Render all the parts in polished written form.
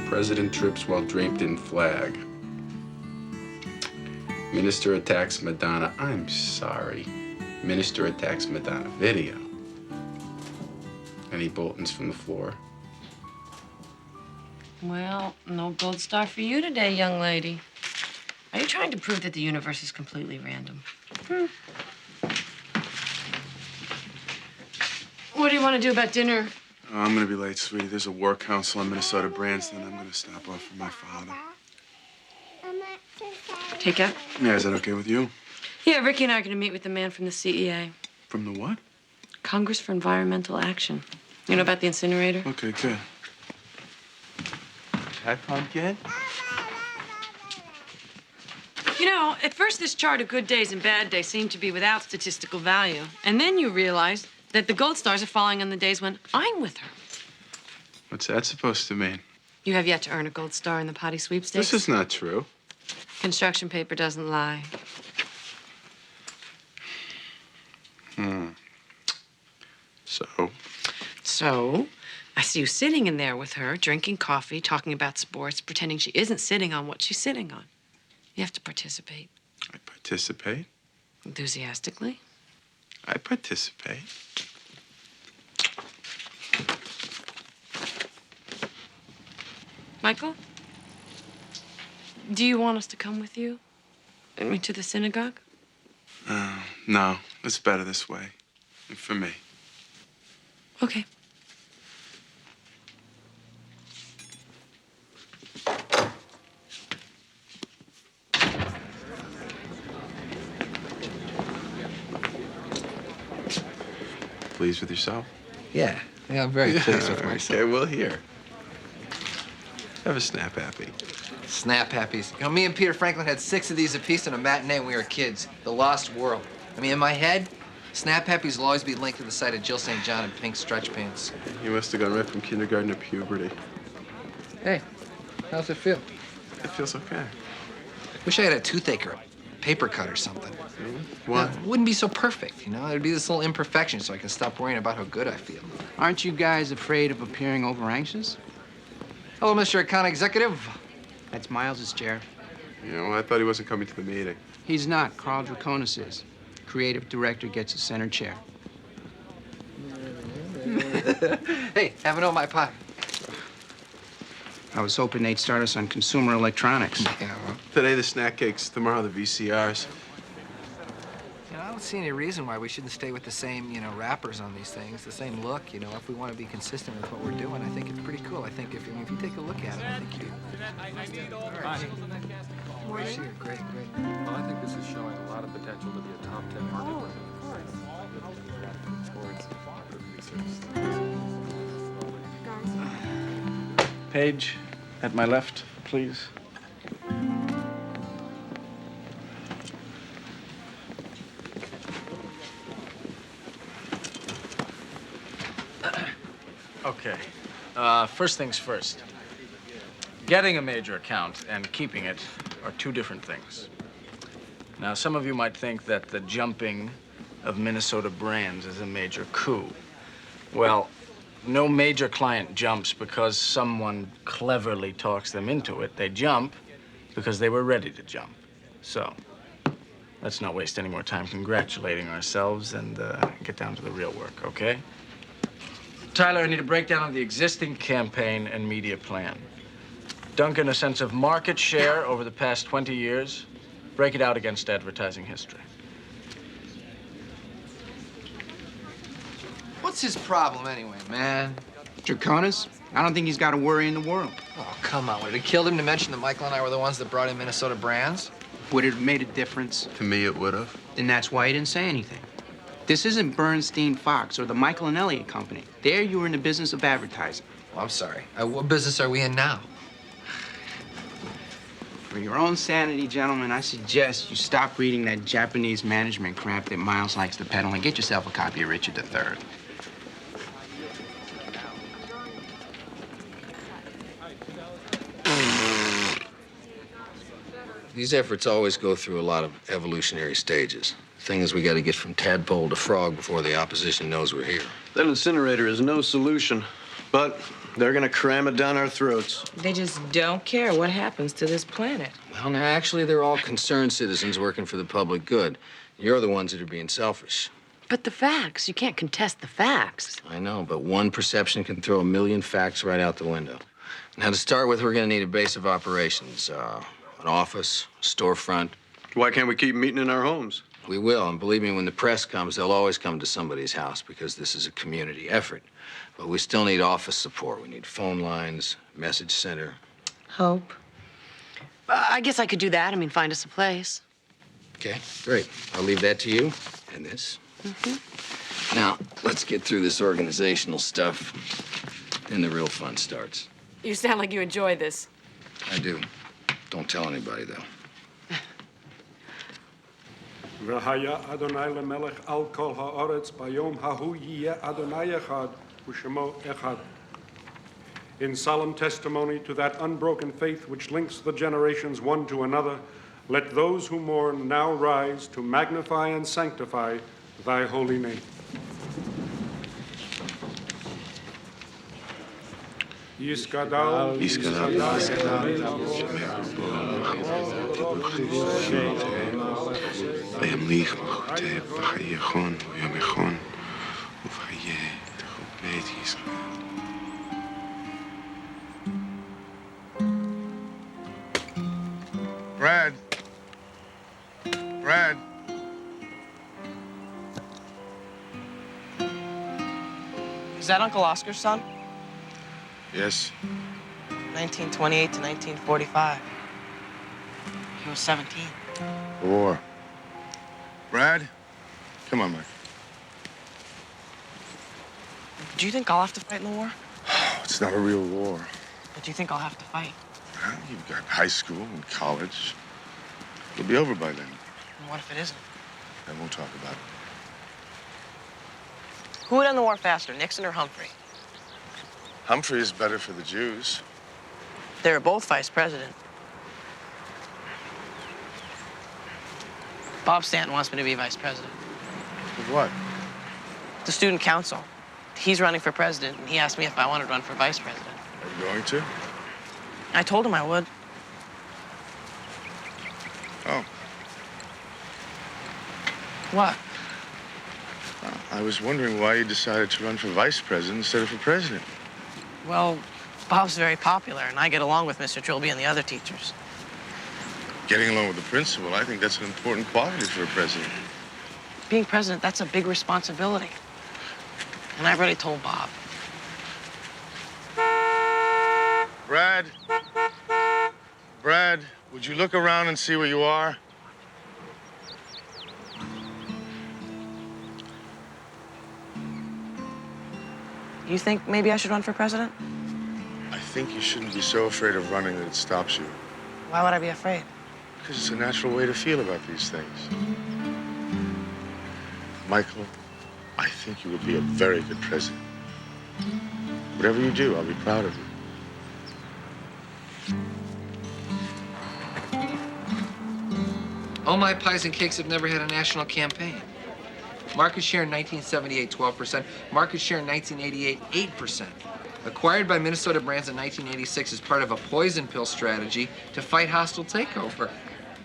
President trips while draped in flag. Minister attacks Madonna. I'm sorry. Minister attacks Madonna video. Any Boltons from the floor? Well, no gold star for you today, young lady. Are you trying to prove that the universe is completely random? What do you want to do about dinner? Oh, I'm gonna be late, sweetie. There's a war council on Minnesota Brands, then I'm gonna stop off for my father. Take out? Yeah, is that okay with you? Yeah, Ricky and I are going to meet with the man from the CEA. From the what? Congress for Environmental Action. You know about the incinerator? Okay, good. Hi, Pumpkin. You know, at first this chart of good days and bad days seemed to be without statistical value. And then you realize that the gold stars are falling on the days when I'm with her. What's that supposed to mean? You have yet to earn a gold star in the potty sweepstakes. This is not true. Construction paper doesn't lie. So, I see you sitting in there with her, drinking coffee, talking about sports, pretending she isn't sitting on what she's sitting on. You have to participate. I participate. Enthusiastically. I participate. Michael? Do you want us to come with you? I mean, to the synagogue? No, it's better this way. For me. Okay. Pleased with yourself? Yeah, I'm very pleased with myself. Okay, well, here. Have a Snap Happy. Snap Happies. You know, me and Peter Franklin had 6 of these apiece in a matinee when we were kids. The Lost World. I mean, in my head, Snap Happies will always be linked to the sight of Jill St. John in pink stretch pants. You must have gone right from kindergarten to puberty. Hey, how's it feel? It feels okay. Wish I had a toothache or a paper cut or something. Why? It wouldn't be so perfect, you know? There'd be this little imperfection so I can stop worrying about how good I feel. Aren't you guys afraid of appearing over-anxious? Hello, Mr. Account Executive. That's Miles's chair. You know, I thought he wasn't coming to the meeting. He's not. Carl Draconis is. Creative director gets a center chair. Hey, have a note in my pocket. I was hoping they'd start us on consumer electronics. Yeah, well, Today the snack cakes, tomorrow the VCRs. you know, I don't see any reason why we shouldn't stay with the same, you know, wrappers on these things, the same look, you know. If we want to be consistent with what we're doing, I think it's pretty cool. I think if you take a look at it, I think you... Sure, great. Well, I think this is showing a lot of potential to be a top 10 market. Page, at my left, please. Okay. First things first. Getting a major account and keeping it are 2 different things. Now, some of you might think that the jumping of Minnesota Brands is a major coup. Well, no major client jumps because someone cleverly talks them into it. They jump because they were ready to jump. So, let's not waste any more time congratulating ourselves and get down to the real work, okay? Tyler, I need a breakdown of the existing campaign and media plan. Duncan, a sense of market share over the past 20 years. Break it out against advertising history. What's his problem anyway, man? Draconis? I don't think he's got a worry in the world. Oh, come on. Would it have killed him to mention that Michael and I were the ones that brought in Minnesota Brands? Would it have made a difference? To me, it would have. Then that's why he didn't say anything. This isn't Bernstein Fox or the Michael and Elliott Company. There you were in the business of advertising. Well, I'm sorry. What business are we in now? For your own sanity, gentlemen, I suggest you stop reading that Japanese management crap that Miles likes to peddle and get yourself a copy of Richard III. These efforts always go through a lot of evolutionary stages. Thing is, we got to get from tadpole to frog before the opposition knows we're here. That incinerator is no solution. But they're gonna cram it down our throats. They just don't care what happens to this planet. Well, now, actually, they're all concerned citizens working for the public good. You're the ones that are being selfish. But the facts, you can't contest the facts. I know, but one perception can throw a million facts right out the window. Now, to start with, we're gonna need a base of operations. An office, storefront. Why can't we keep meeting in our homes? We will, and believe me, when the press comes, they'll always come to somebody's house because this is a community effort. But we still need office support. We need phone lines, message center. Hope. I guess I could do that. I mean, find us a place. Okay, great. I'll leave that to you and this. Now, let's get through this organizational stuff. Then the real fun starts. You sound like you enjoy this. I do. Don't tell anybody, though. V'haya Adonai lemelech al kol haaretz bayom hahu yiyeh Adonai echad u'shemo echad. In solemn testimony to that unbroken faith which links the generations one to another, let those who mourn now rise to magnify and sanctify thy holy name. Yiskadal, וימליך מלכותיו בחייכון ויומכון ובחיי בית ישראל. Brad. Brad. Is that Uncle Oscar's son? Yes. 1928 to 1945. He was 17. War. Brad? Come on, Mike. Do you think I'll have to fight in the war? It's not a real war. But do you think I'll have to fight? Well, you've got high school and college. It'll be over by then. And what if it isn't? Then we'll talk about it. Who would end the war faster, Nixon or Humphrey? Humphrey is better for the Jews. They were both vice president. Bob Stanton wants me to be vice president. Of what? The student council. He's running for president, and he asked me if I wanted to run for vice president. Are you going to? I told him I would. Oh. What? I was wondering why you decided to run for vice president instead of for president. Well, Bob's very popular, and I get along with Mr. Trilby and the other teachers. Getting along with the principal, I think that's an important quality for a president. Being president, that's a big responsibility. And I've already told Bob. Brad? Brad, would you look around and see where you are? You think maybe I should run for president? I think you shouldn't be so afraid of running that it stops you. Why would I be afraid? Because it's a natural way to feel about these things. Michael, I think you would be a very good president. Whatever you do, I'll be proud of you. All My Pies and Cakes have never had a national campaign. Market share in 1978, 12%. Market share in 1988, 8%. Acquired by Minnesota Brands in 1986 as part of a poison pill strategy to fight hostile takeover.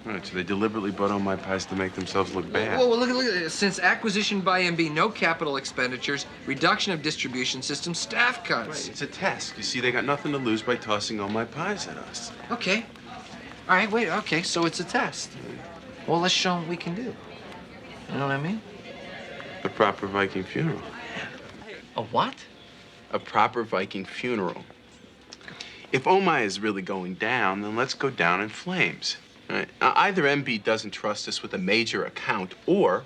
Right, so they deliberately bought all my pies to make themselves look bad. Whoa, look at this. Since acquisition by MB, no capital expenditures, reduction of distribution systems, staff cuts. Right, it's a test. You see, they got nothing to lose by tossing all my pies at us. Okay. All right, wait, okay, so it's a test. Well, let's show them what we can do. You know what I mean? A proper Viking funeral. A what? A proper Viking funeral. If Omai is really going down, then let's go down in flames. Right? Now, either MB doesn't trust us with a major account, or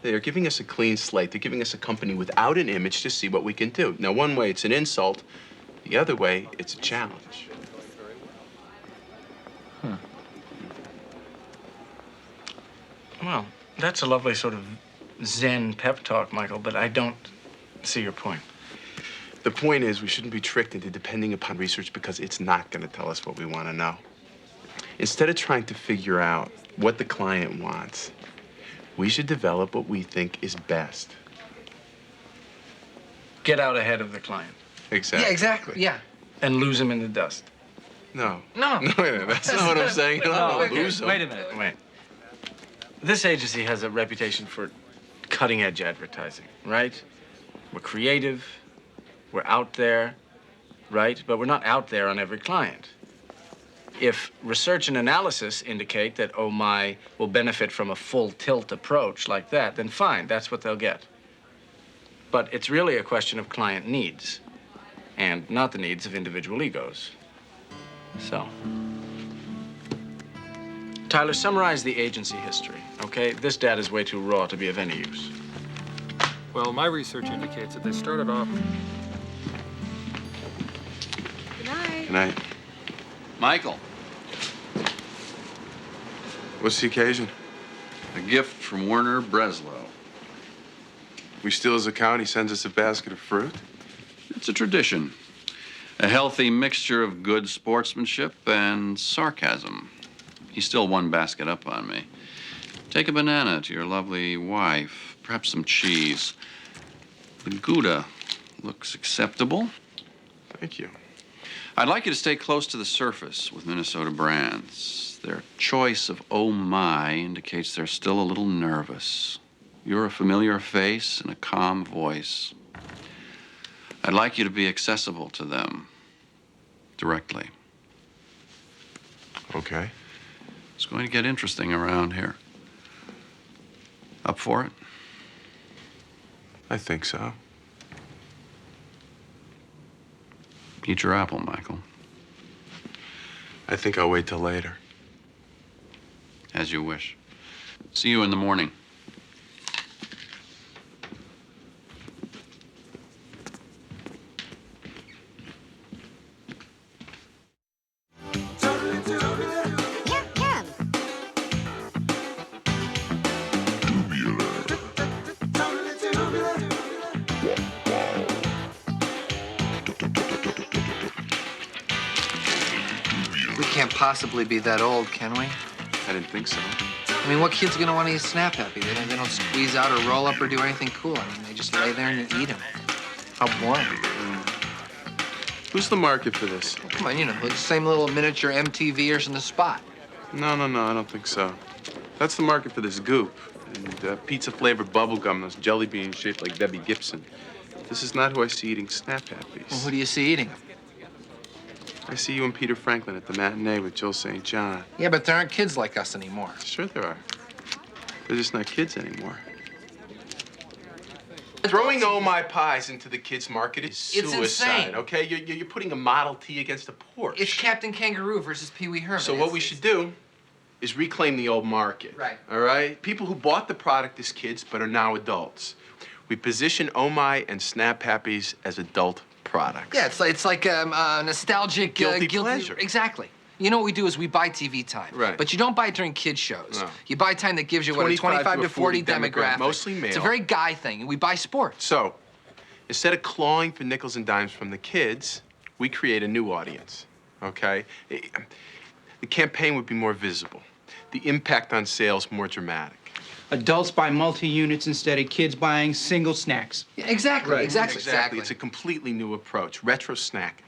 they're giving us a clean slate. They're giving us a company without an image to see what we can do. Now, one way it's an insult, the other way it's a challenge. Well, that's a lovely sort of Zen pep talk, Michael, but I don't see your point. The point is, we shouldn't be tricked into depending upon research because it's not going to tell us what we want to know. Instead of trying to figure out what the client wants, we should develop what we think is best. Get out ahead of the client. Exactly. Yeah, exactly. Yeah. And lose him in the dust. No. No. No, wait a minute. That's not what I'm saying at all. okay. Lose 'em. Wait a minute, wait. This agency has a reputation for cutting-edge advertising, right? We're creative, we're out there, right? But we're not out there on every client. If research and analysis indicate that Oh My will benefit from a full tilt approach like that, then fine, that's what they'll get. But it's really a question of client needs and not the needs of individual egos. So, Tyler, summarize the agency history, okay? This data is way too raw to be of any use. Well, my research indicates that they started off. Good night. Michael, What's the occasion? a gift from Werner Breslow. We steal his account, he sends us a basket of fruit. It's a tradition. A healthy mixture of good sportsmanship and sarcasm. He's still one basket up on me. Take a banana to your lovely wife, perhaps some cheese. The Gouda looks acceptable. Thank you. I'd like you to stay close to the surface with Minnesota brands. Their choice of Oh My indicates they're still a little nervous. You're a familiar face and a calm voice. I'd like you to be accessible to them directly. Okay. It's going to get interesting around here. Up for it? I think so. Eat your apple, Michael. I think I'll wait till later. As you wish. See you in the morning. We can't possibly be that old, can we? I didn't think so. I mean, what kid's gonna want to eat Snap Happy? They don't squeeze out or roll up or do anything cool. I mean, they just lay there and you eat them. How boring. Who's the market for this? Well, come on, you know, the same little miniature MTVers in the spot. No, I don't think so. That's the market for this goop. And pizza-flavored bubble gum, those jelly beans shaped like Debbie Gibson. This is not who I see eating Snap Happies. Well, who do you see eating them? I see you and Peter Franklin at the matinee with Joe St. John. Yeah, but there aren't kids like us anymore. Sure there are. They're just not kids anymore. Throwing Oh My pies into the kids' market is suicide, insane. okay? You're putting a Model T against a Porsche. It's Captain Kangaroo versus Pee Wee Herman. So what we should do is reclaim the old market. Right. All right? People who bought the product as kids but are now adults. We position Oh My and Snap Happies as adult products. Yeah, it's like a nostalgic Guilty pleasure. Exactly. You know what we do is we buy TV time. Right. But you don't buy it during kids shows. No. You buy time that gives you what, a 25 to 40 demographic. Mostly male. It's a very guy thing. We buy sports. So, instead of clawing for nickels and dimes from the kids, we create a new audience, okay? The campaign would be more visible. The impact on sales more dramatic. Adults buy multi-units instead of kids buying single snacks. Yeah, exactly. Exactly. It's a completely new approach. Retro snack.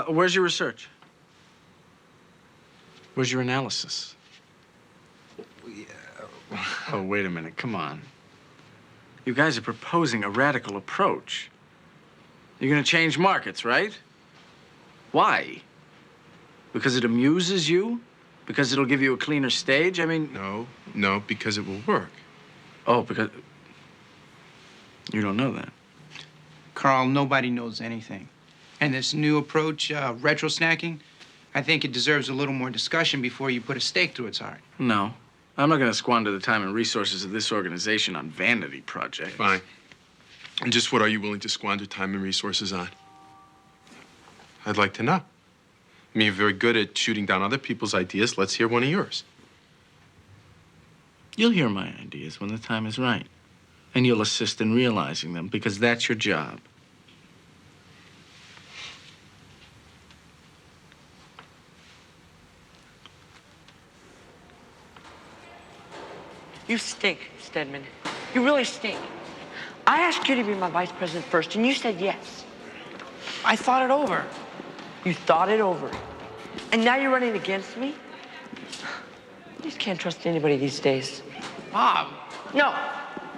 Where's your research? Where's your analysis? Oh, wait a minute. Come on. You guys are proposing a radical approach. You're going to change markets, right? Why? Because it amuses you? Because it'll give you a cleaner stage? I mean... No, because it will work. Oh, because... You don't know that. Carl, nobody knows anything. And this new approach, retro snacking, I think it deserves a little more discussion before you put a stake through its heart. No. I'm not going to squander the time and resources of this organization on vanity projects. Fine. And just what are you willing to squander time and resources on? I'd like to know. I mean, you're very good at shooting down other people's ideas. Let's hear one of yours. You'll hear my ideas when the time is right. And you'll assist in realizing them, because that's your job. You stink, Stedman. You really stink. I asked you to be my vice president first, and you said yes. I thought it over. You thought it over. And now you're running against me? You just can't trust anybody these days. Bob. No,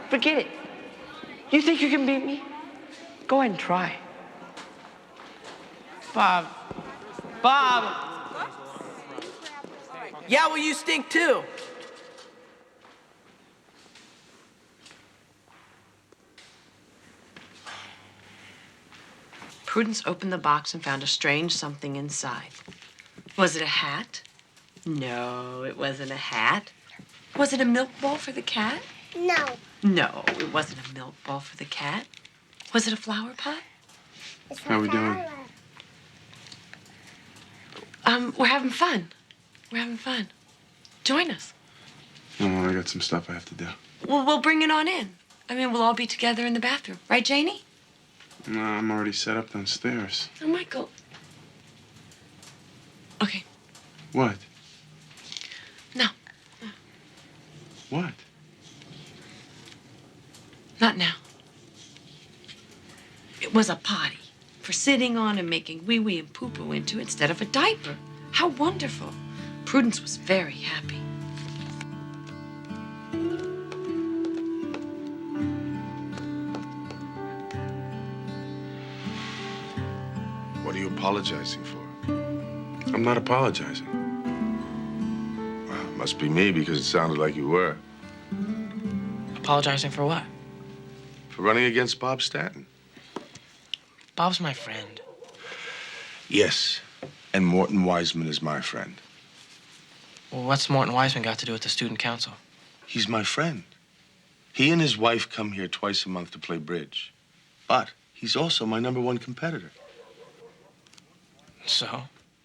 forget it. You think you can beat me? Go ahead and try. Bob. Bob. Yeah, well, you stink too. Prudence opened the box and found a strange something inside. Was it a hat? No, it wasn't a hat. Was it a milk bowl for the cat? No. No, it wasn't a milk bowl for the cat. Was it a flower pot? How are we doing? We're having fun. We're having fun. Join us. No, I got some stuff I have to do. Well, we'll bring it on in. I mean, we'll all be together in the bathroom. Right, Janie? No, I'm already set up downstairs. Oh, Michael. Okay. What? No. What? Not now. It was a potty for sitting on and making wee-wee and poo-poo into instead of a diaper. How wonderful. Prudence was very happy. What are you apologizing for? I'm not apologizing. Well, it must be me because it sounded like you were. Apologizing for what? For running against Bob Stanton. Bob's my friend. Yes, and Morton Wiseman is my friend. Well, what's Morton Wiseman got to do with the student council? He's my friend. He and his wife come here twice a month to play bridge. But he's also my #1 competitor. So?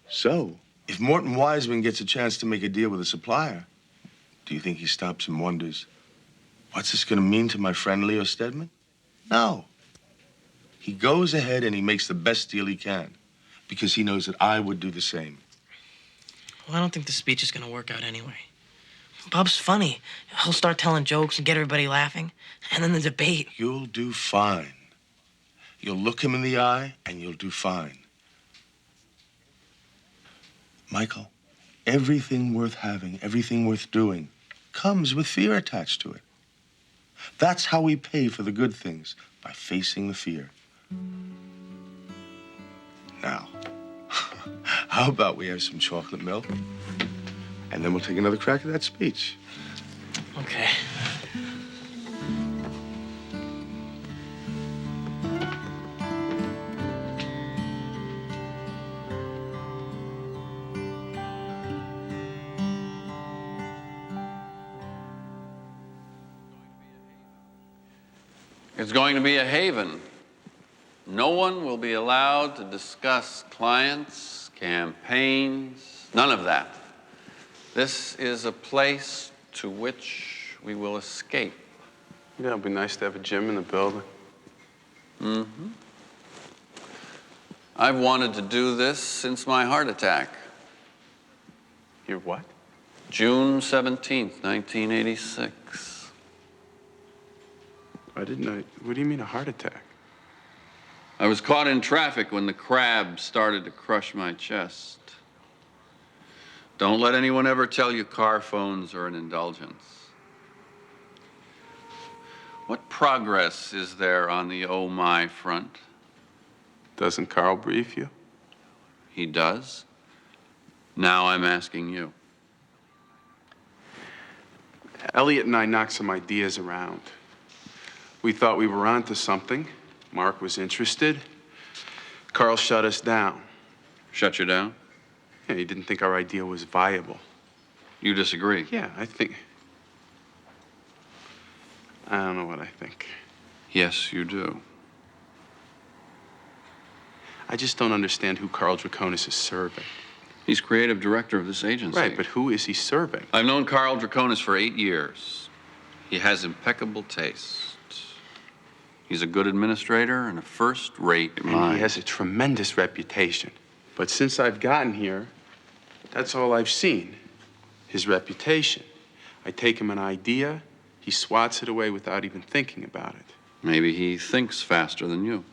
So, if Morton Wiseman gets a chance to make a deal with a supplier, do you think he stops and wonders, what's this going to mean to my friend Leo Stedman? No. He goes ahead and he makes the best deal he can because he knows that I would do the same. Well, I don't think the speech is going to work out anyway. Bob's funny. He'll start telling jokes and get everybody laughing. And then the debate. You'll do fine. You'll look him in the eye and you'll do fine. Michael, everything worth having, everything worth doing, comes with fear attached to it. That's how we pay for the good things, by facing the fear. Now, how about we have some chocolate milk, and then we'll take another crack at that speech. Okay. It's going to be a haven. No one will be allowed to discuss clients, campaigns, none of that. This is a place to which we will escape. Yeah, it'd be nice to have a gym in the building. Mm-hmm. I've wanted to do this since my heart attack. Your what? June 17th, 1986. I didn't know. What do you mean a heart attack? I was caught in traffic when the crab started to crush my chest. Don't let anyone ever tell you car phones are an indulgence. What progress is there on the oh my front? Doesn't Carl brief you? He does. Now I'm asking you. Elliot and I knocked some ideas around. We thought we were onto something. Mark was interested. Carl shut us down. Shut you down? Yeah, he didn't think our idea was viable. You disagree? Yeah, I don't know what I think. Yes, you do. I just don't understand who Carl Draconis is serving. He's creative director of this agency. Right, but who is he serving? I've known Carl Draconis for 8 years. He has impeccable taste. He's a good administrator and a first-rate mind. And he has a tremendous reputation. But since I've gotten here, that's all I've seen, his reputation. I take him an idea, He swats it away without even thinking about it. Maybe he thinks faster than you.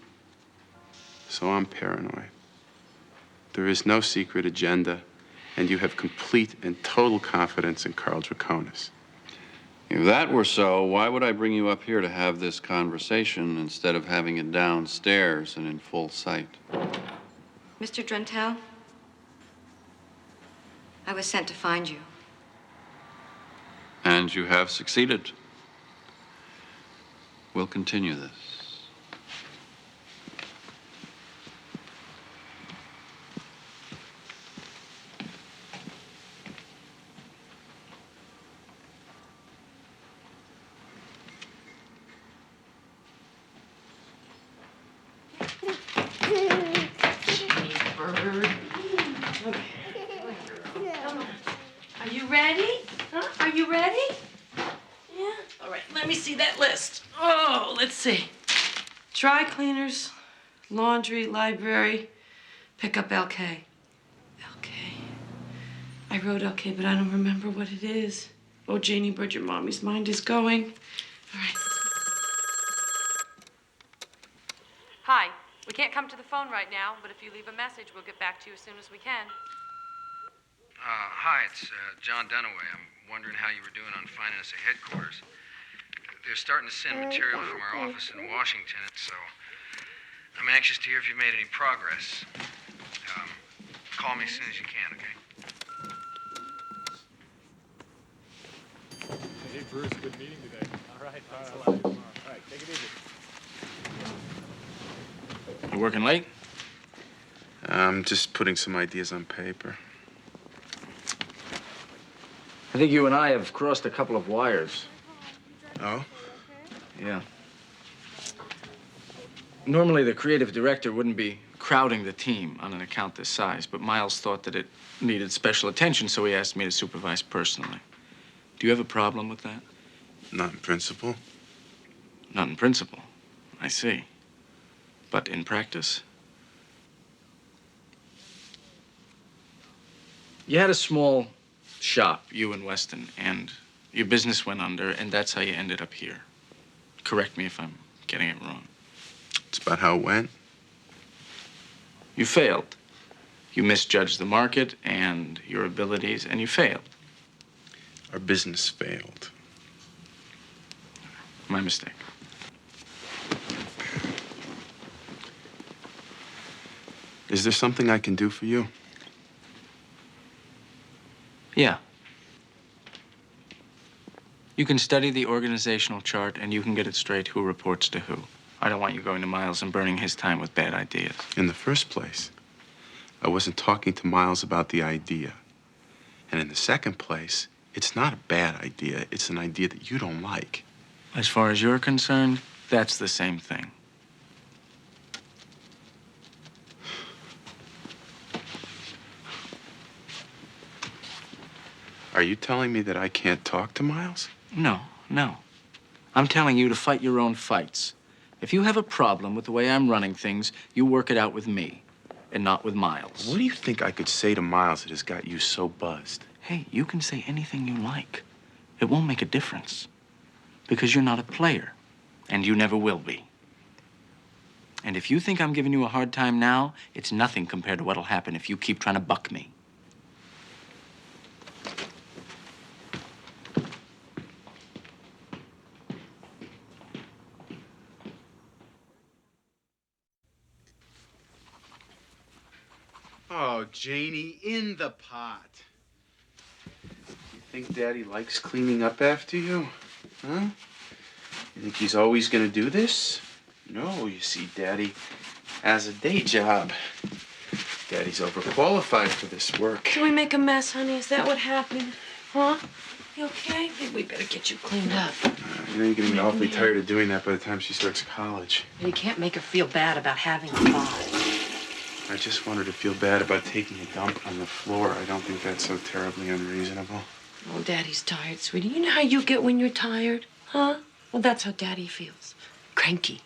So I'm paranoid. There is no secret agenda, and you have complete and total confidence in Carl Draconis. If that were so, why would I bring you up here to have this conversation instead of having it downstairs and in full sight? Mr. Drentel, I was sent to find you. And you have succeeded. We'll continue this. Bird. Are you ready? Huh? Are you ready? Yeah? All right, let me see that list. Oh, let's see. Dry cleaners, laundry, library, pick up LK. LK. I wrote LK, but I don't remember what it is. Oh, Janie Bird, your mommy's mind is going. All right. Hi. We can't come to the phone right now, but if you leave a message, we'll get back to you as soon as we can. Hi, it's John Dunaway. I'm wondering how you were doing on finding us a headquarters. They're starting to send material from our office in Washington, so I'm anxious to hear if you've made any progress. Call me as soon as you can, okay? Hey, Bruce, good meeting today. All right, thanks a lot. All right, take it easy. You working late? I'm just putting some ideas on paper. I think you and I have crossed a couple of wires. Oh? Yeah. Normally, the creative director wouldn't be crowding the team on an account this size, but Miles thought that it needed special attention, so he asked me to supervise personally. Do you have a problem with that? Not in principle. Not in principle. I see. But in practice? You had a small shop, you and Weston, and your business went under, and that's how you ended up here. Correct me if I'm getting it wrong. It's about how it went. You failed. You misjudged the market and your abilities, and you failed. Our business failed. My mistake. Is there something I can do for you? Yeah. You can study the organizational chart, and you can get it straight who reports to who. I don't want you going to Miles and burning his time with bad ideas. In the first place, I wasn't talking to Miles about the idea. And in the second place, it's not a bad idea. It's an idea that you don't like. As far as you're concerned, that's the same thing. Are you telling me that I can't talk to Miles? No, no. I'm telling you to fight your own fights. If you have a problem with the way I'm running things, you work it out with me and not with Miles. What do you think I could say to Miles that has got you so buzzed? Hey, you can say anything you like. It won't make a difference because you're not a player and you never will be. And if you think I'm giving you a hard time now, it's nothing compared to what'll happen if you keep trying to buck me. Oh, Janie, in the pot. You think Daddy likes cleaning up after you? Huh? You think he's always gonna do this? No, you see, Daddy has a day job. Daddy's overqualified for this work. Did we make a mess, honey? Is that what happened? Huh? You okay? Maybe we better get you cleaned up. You know, you're gonna be awfully tired of doing that by the time she starts college. You can't make her feel bad about having a father. I just want her to feel bad about taking a dump on the floor. I don't think that's so terribly unreasonable. Oh, Daddy's tired, sweetie. You know how you get when you're tired, huh? Well, that's how Daddy feels. Cranky.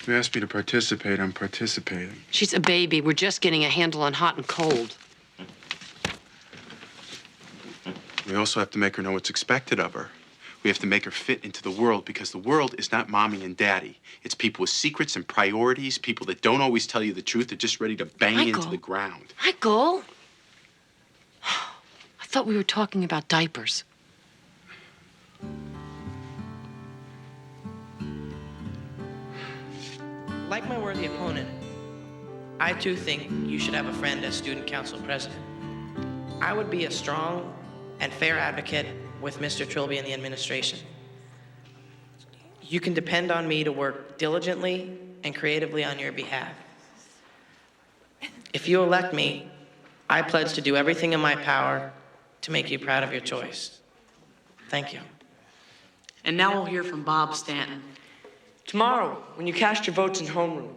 You asked me to participate, I'm participating. She's a baby. We're just getting a handle on hot and cold. We also have to make her know what's expected of her. We have to make her fit into the world because the world is not mommy and daddy. It's people with secrets and priorities, people that don't always tell you the truth. They're just ready to bang into the ground. Michael! I thought we were talking about diapers. Like my worthy opponent, I too think you should have a friend as student council president. I would be a strong and fair advocate with Mr. Trilby and the administration. You can depend on me to work diligently and creatively on your behalf. If you elect me, I pledge to do everything in my power to make you proud of your choice. Thank you. And now we'll hear from Bob Stanton. Tomorrow, when you cast your votes in homeroom,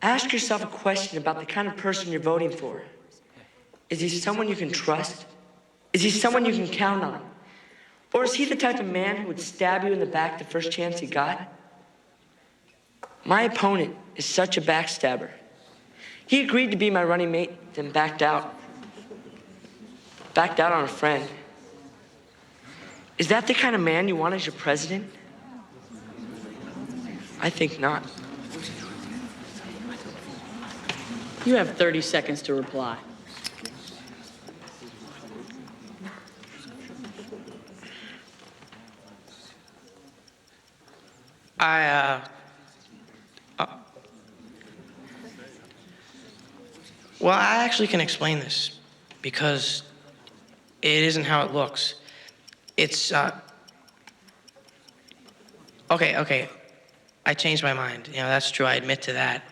ask yourself a question about the kind of person you're voting for. Is he someone you can trust? Is he someone you can count on? Or is he the type of man who would stab you in the back the first chance he got? My opponent is such a backstabber. He agreed to be my running mate, then backed out. Backed out on a friend. Is that the kind of man you want as your president? I think not. You have 30 seconds to reply. Well, I actually can explain this because it isn't how it looks. It's, okay. I changed my mind. You know, that's true. I admit to that.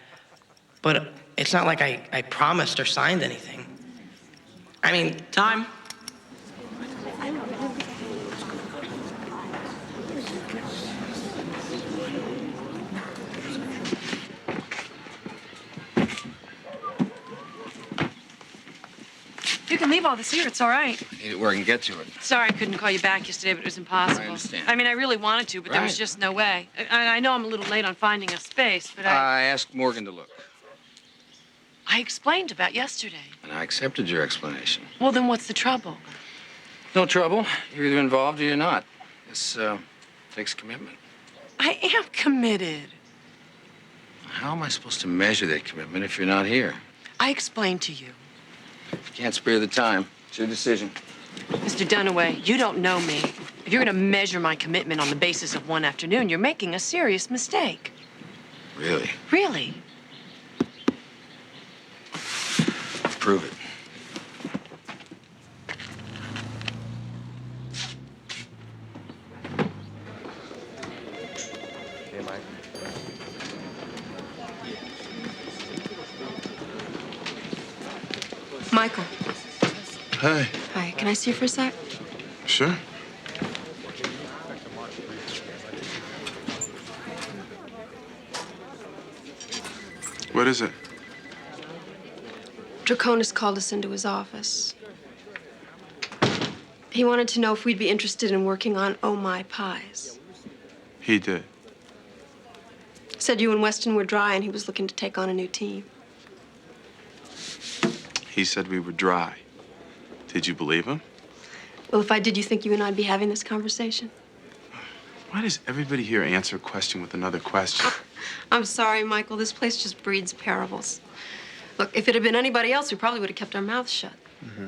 But it's not like I promised or signed anything. I mean, time. You can leave all this here. It's all right. Need it where I can get to it. Sorry I couldn't call you back yesterday, but it was impossible. I understand. I mean, I really wanted to, but there was Right. just no way. I know I'm a little late on finding a space, but I asked Morgan to look, I explained about yesterday. and I accepted your explanation. Well, then what's the trouble? No trouble. You're either involved or you're not. This takes commitment. I am committed. How am I supposed to measure that commitment if you're not here? I explained to you. If you can't spare the time, it's your decision. Mr. Dunaway, you don't know me. If you're going to measure my commitment on the basis of one afternoon, you're making a serious mistake. Really? Really? Prove it. Hey, Mike. Michael. Hey. Hi, can I see you for a sec? Sure. What is it? Draconis called us into his office. He wanted to know if we'd be interested in working on Oh My Pies. He did. Said you and Weston were dry and he was looking to take on a new team. He said we were dry. Did you believe him? Well, if I did, you think you and I'd be having this conversation? Why does everybody here answer a question with another question? I'm sorry, Michael. This place just breeds parables. Look, if it had been anybody else, we probably would have kept our mouths shut. Mm-hmm.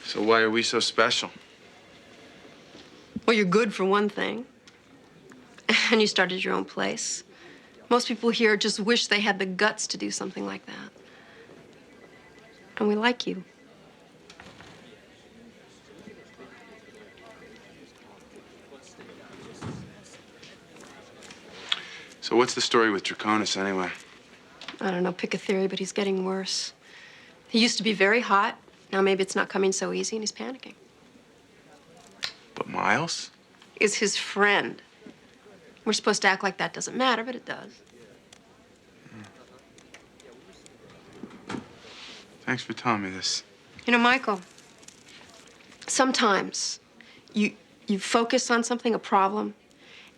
So why are we so special? Well, you're good for one thing. And you started your own place. Most people here just wish they had the guts to do something like that. And we like you. So what's the story with Draconis anyway? I don't know, pick a theory, but he's getting worse. He used to be very hot. Now maybe it's not coming so easy and he's panicking. But Miles? Is his friend. We're supposed to act like that doesn't matter, but it does. Thanks for telling me this. You know, Michael, sometimes you focus on something, a problem,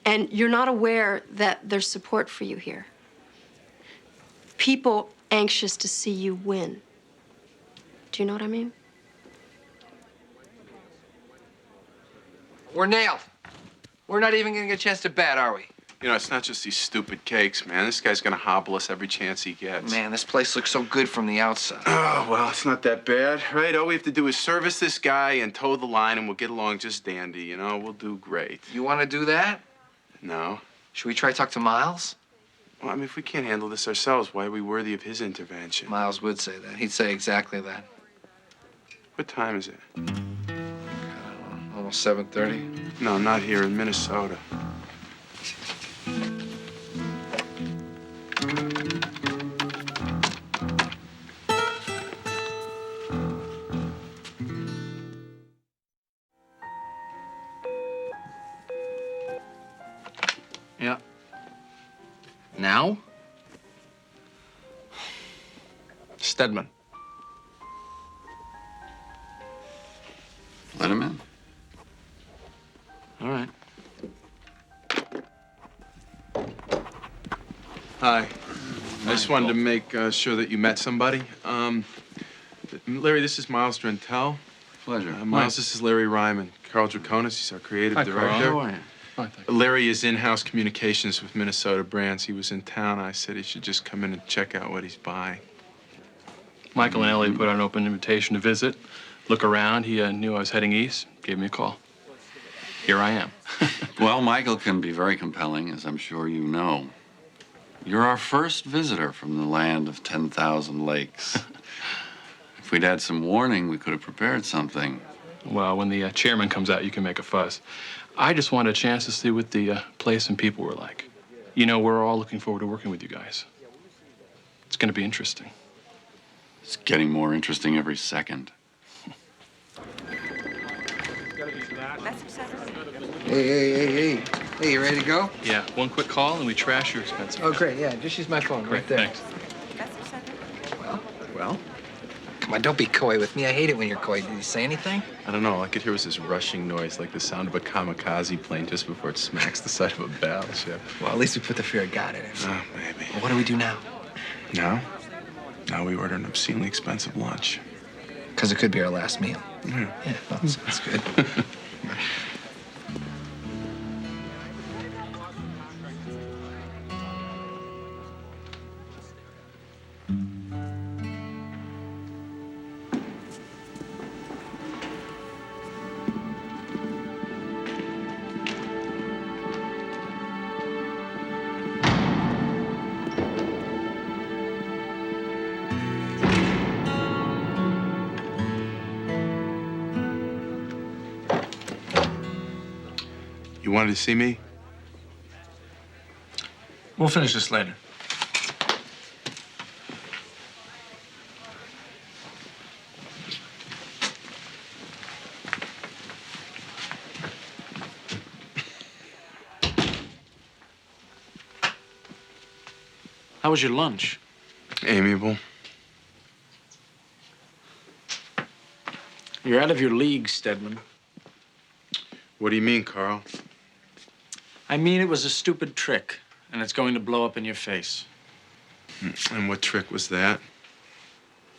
And you're not aware that there's support for you here. People anxious to see you win. Do you know what I mean? We're nailed. We're not even gonna get a chance to bat, are we? You know, it's not just these stupid cakes, man. This guy's gonna hobble us every chance he gets. Man, this place looks so good from the outside. Oh, well, it's not that bad, right? All we have to do is service this guy and toe the line, and we'll get along just dandy, you know? We'll do great. You want to do that? No. Should we try to talk to Miles? Well, I mean, if we can't handle this ourselves, why are we worthy of his intervention? Miles would say that. He'd say exactly that. What time is it? Almost 7:30. No, not here in Minnesota. Yeah. Now? Stedman. Let him in. All right. Hi. I just wanted to make sure that you met somebody. Larry, this is Miles Drentel. Pleasure. Miles, this is Larry Ryman. Carl Draconis, he's our creative director. How are you? Fine, thank you. Larry is in-house communications with Minnesota Brands. He was in town. I said he should just come in and check out what he's buying. Michael and Ellie put out an open invitation to visit, look around. He knew I was heading east, gave me a call. Here I am. Well, Michael can be very compelling, as I'm sure you know. You're our first visitor from the land of 10,000 lakes. If we'd had some warning, we could have prepared something. Well, when the chairman comes out, you can make a fuss. I just wanted a chance to see what the place and people were like. You know, we're all looking forward to working with you guys. It's going to be interesting. It's getting more interesting every second. Hey, you ready to go? Yeah, one quick call and we trash your expenses. Oh, great, yeah, just use my phone Great, right there. thanks. Well? Come on, don't be coy with me. I hate it when you're coy. Did you say anything? I don't know. All I could hear was this rushing noise, like the sound of a kamikaze plane just before it smacks the side of a battleship. Well, at least we put the fear of God in it. Oh, maybe. Well, what do we do now? Now? Now we order an obscenely expensive lunch. Because it could be our last meal. Yeah. Yeah, well, that's good. You wanted to see me? We'll finish this later. How was your lunch? Amiable. You're out of your league, Stedman. What do you mean, Carl? I mean, it was a stupid trick, and it's going to blow up in your face. And what trick was that?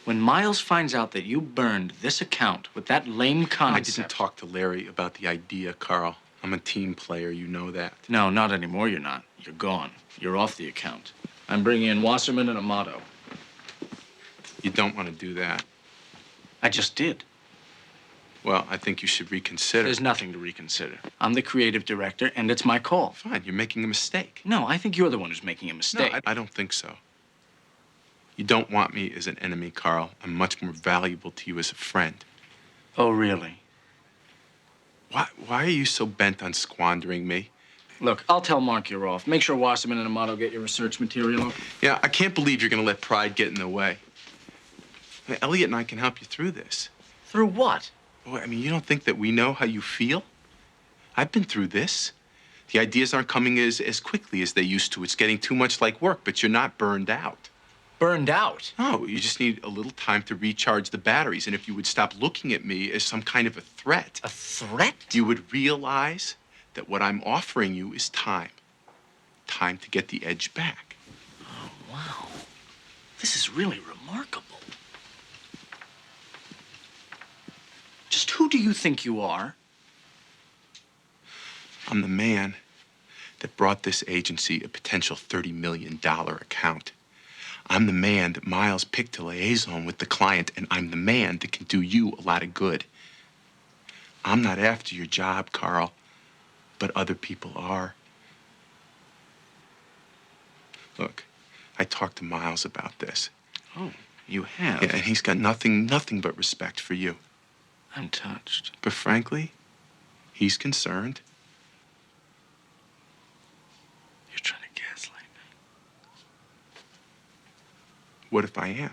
When Miles finds out that you burned this account with that lame concept... I didn't talk to Larry about the idea, Carl. I'm a team player, you know that. No, not anymore, you're not. You're gone. You're off the account. I'm bringing in Wasserman and Amato. You don't want to do that. I just did. Well, I think you should reconsider. There's nothing to reconsider. I'm the creative director, and it's my call. Fine, you're making a mistake. No, I think you're the one who's making a mistake. No, I don't think so. You don't want me as an enemy, Carl. I'm much more valuable to you as a friend. Oh, really? Why are you so bent on squandering me? Look, I'll tell Mark you're off. Make sure Wasserman and Amato get your research material. Yeah, I can't believe you're going to let pride get in the way. I mean, Elliot and I can help you through this. Through what? Boy, I mean, you don't think that we know how you feel? I've been through this. The ideas aren't coming as quickly as they used to. It's getting too much like work, but you're not burned out. Burned out? No, you just need a little time to recharge the batteries. And if you would stop looking at me as some kind of a threat. A threat? You would realize that what I'm offering you is time. Time to get the edge back. Oh, wow. This is really remarkable. Just who do you think you are? I'm the man that brought this agency a potential $30 million account. I'm the man that Miles picked to liaison with the client, and I'm the man that can do you a lot of good. I'm not after your job, Carl, but other people are. Look, I talked to Miles about this. Oh, you have? Yeah, and he's got nothing but respect for you. I'm touched. But frankly, he's concerned. You're trying to gaslight me. What if I am?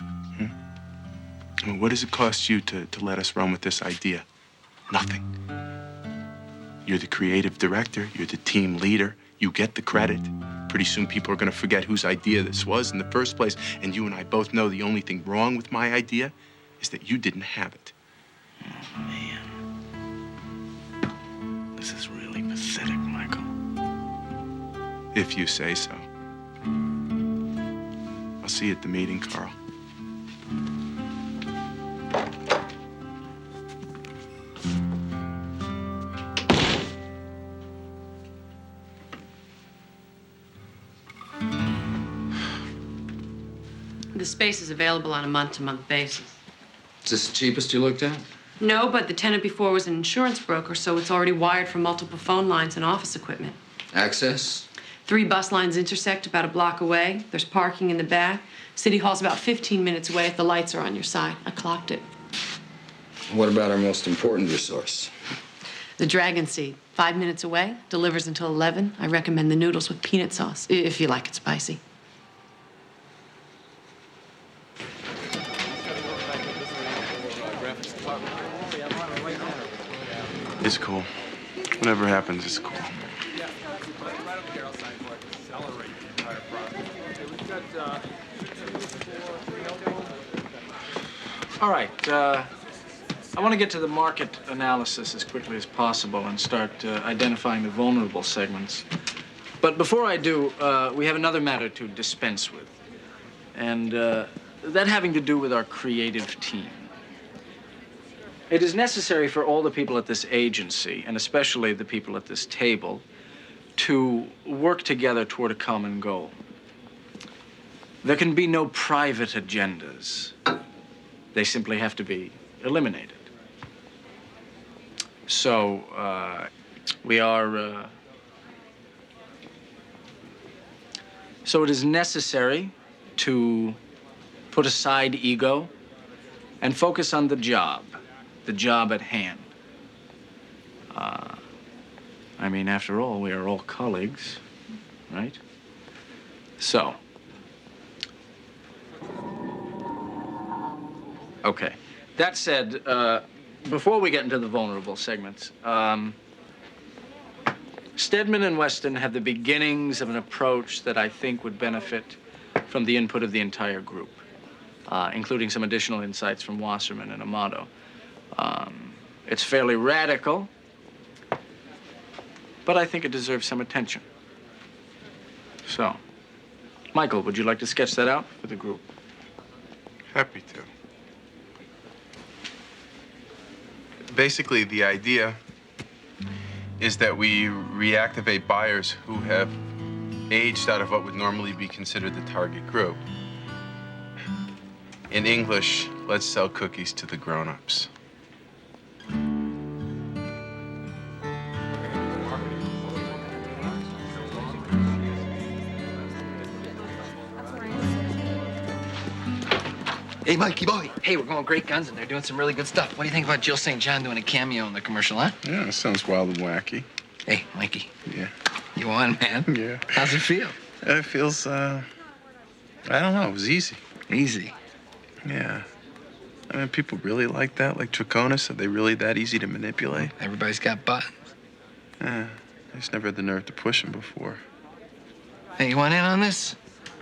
I mean, what does it cost you to let us run with this idea? Nothing. You're the creative director. You're the team leader. You get the credit. Pretty soon people are going to forget whose idea this was in the first place. And you and I both know the only thing wrong with my idea is that you didn't have it. Oh, man. This is really pathetic, Michael. If you say so. I'll see you at the meeting, Carl. The space is available on a month-to-month basis. Is this the cheapest you looked at? No, but the tenant before was an insurance broker, so it's already wired for multiple phone lines and office equipment. Access? 3 bus lines intersect about a block away. There's parking in the back. City Hall's about 15 minutes away if the lights are on your side. I clocked it. What about our most important resource? The Dragon Seed, 5 minutes away, delivers until 11. I recommend the noodles with peanut sauce, if you like it spicy. It's cool. Whatever happens, it's cool. All right. I want to get to the market analysis as quickly as possible and start identifying the vulnerable segments. But before I do, we have another matter to dispense with. And that having to do with our creative team. It is necessary for all the people at this agency, and especially the people at this table, to work together toward a common goal. There can be no private agendas. They simply have to be eliminated. So, So it is necessary to put aside ego and focus on the job at hand. I mean, after all, we are all colleagues, right? So. Okay. That said, before we get into the vulnerable segments, Stedman and Weston have the beginnings of an approach that I think would benefit from the input of the entire group, including some additional insights from Wasserman and Amato. It's fairly radical, but I think it deserves some attention. So, Michael, would you like to sketch that out for the group? Happy to. Basically, the idea is that we reactivate buyers who have aged out of what would normally be considered the target group. In English, let's sell cookies to the grown-ups. Hey, Mikey boy. Hey, we're going Great Guns, and they're doing some really good stuff. What do you think about Jill St. John doing a cameo in the commercial, huh? Yeah, that sounds wild and wacky. Hey, Mikey. Yeah. You won, man. Yeah. How's it feel? It feels, I don't know, it was easy. Easy? Yeah. I mean, people really like that, like Draconis. Are they really that easy to manipulate? Everybody's got buttons. Yeah. I just never had the nerve to push them before. Hey, you want in on this?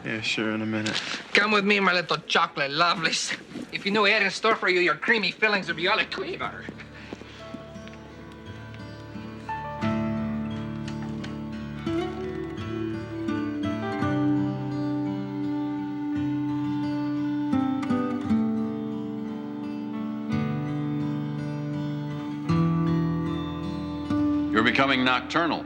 Yeah, sure, in a minute. Come with me, my little chocolate lovelies. If you knew we had in store for you, your creamy fillings would be all a quiver. becoming nocturnal.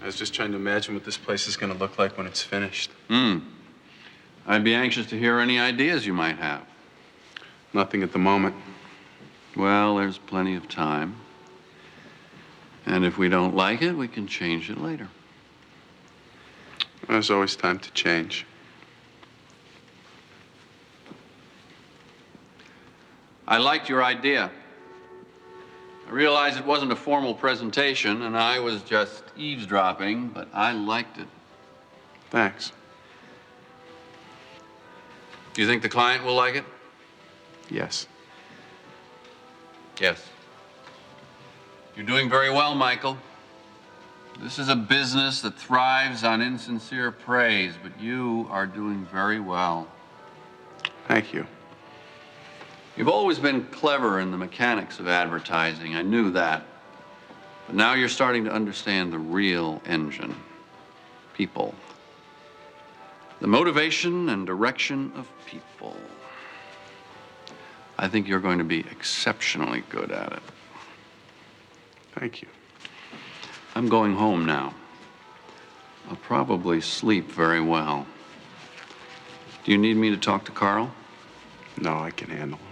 I was just trying to imagine what this place is going to look like when it's finished. I'd be anxious to hear any ideas you might have. Nothing at the moment. Well, there's plenty of time. And if we don't like it, we can change it later. There's always time to change. I liked your idea. I realized it wasn't a formal presentation and I was just eavesdropping, but I liked it. Thanks. Do you think the client will like it? Yes. Yes. You're doing very well, Michael. This is a business that thrives on insincere praise, but you are doing very well. Thank you. You've always been clever in the mechanics of advertising. I knew that. But now you're starting to understand the real engine. People. The motivation and direction of people. I think you're going to be exceptionally good at it. Thank you. I'm going home now. I'll probably sleep very well. Do you need me to talk to Carl? No, I can handle it.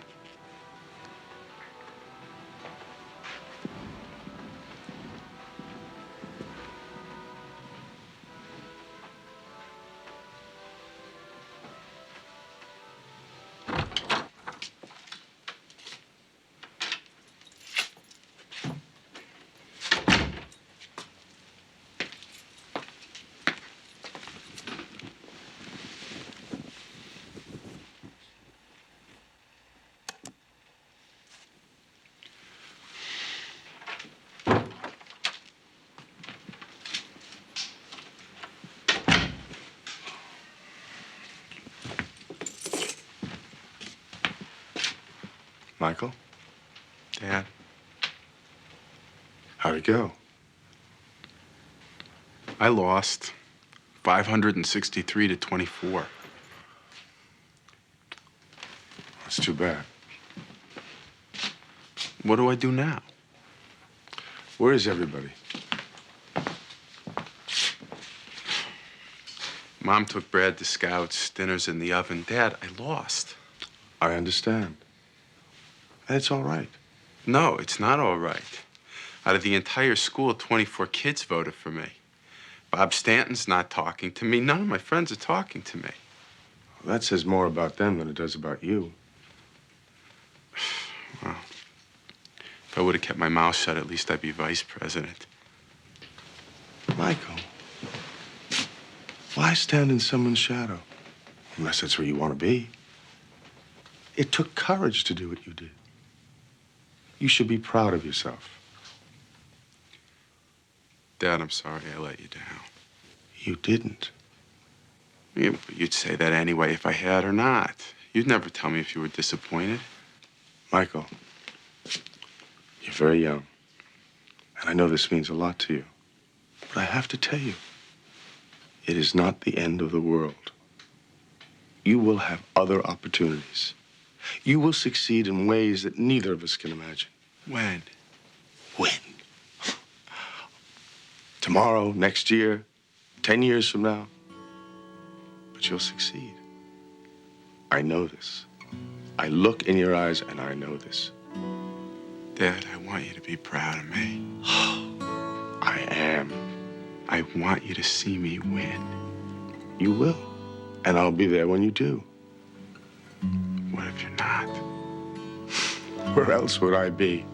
Michael? Dad? How'd it go? I lost 563 to 24. That's too bad. What do I do now? Where is everybody? Mom took Brad to Scouts, dinner's in the oven. Dad, I lost. I understand. It's all right. No, it's not all right. Out of the entire school, 24 kids voted for me. Bob Stanton's not talking to me. None of my friends are talking to me. Well, that says more about them than it does about you. Well, if I would have kept my mouth shut, at least I'd be vice president. Michael, why stand in someone's shadow? Unless that's where you want to be. It took courage to do what you did. You should be proud of yourself. Dad, I'm sorry I let you down. You didn't. You'd say that anyway if I had or not. You'd never tell me if you were disappointed. Michael, you're very young. And I know this means a lot to you. But I have to tell you, it is not the end of the world. You will have other opportunities. You will succeed in ways that neither of us can imagine. When? When? Tomorrow, next year, 10 years from now. But you'll succeed. I know this. I look in your eyes and I know this. Dad, I want you to be proud of me. I am. I want you to see me win. You will. And I'll be there when you do. What if you're not? Where else would I be?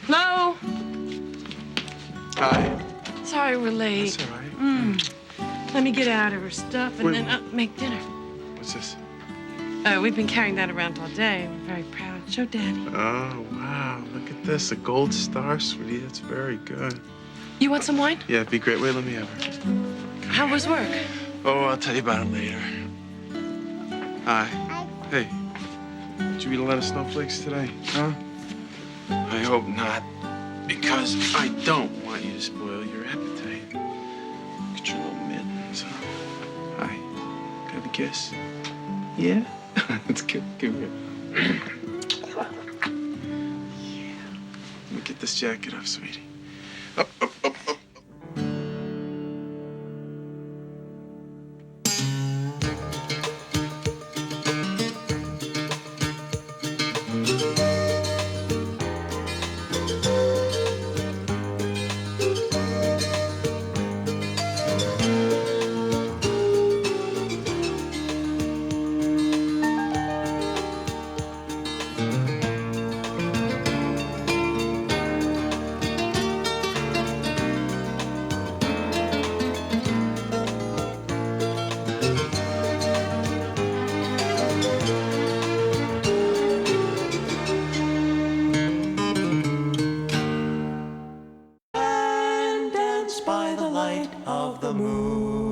Hello? Hi. Sorry we're late. That's all right. Let me get out of her stuff and Wait. then make dinner. What's this? We've been carrying that around all day. We're very proud. Show Daddy. Oh, wow. Look at this. A gold star, sweetie. That's very good. You want some wine? Yeah, it'd be great. Wait, let me have her. How was work? Oh, I'll tell you about it later. Hi. Hey. Did you eat a lot of snowflakes today? Huh? I hope not. Because I don't want you to spoil your appetite. Look at your little mittens. Hi. Can I have a kiss? Yeah? That's good. Give here. Let me get this jacket off, sweetie. And dance by the light of the moon.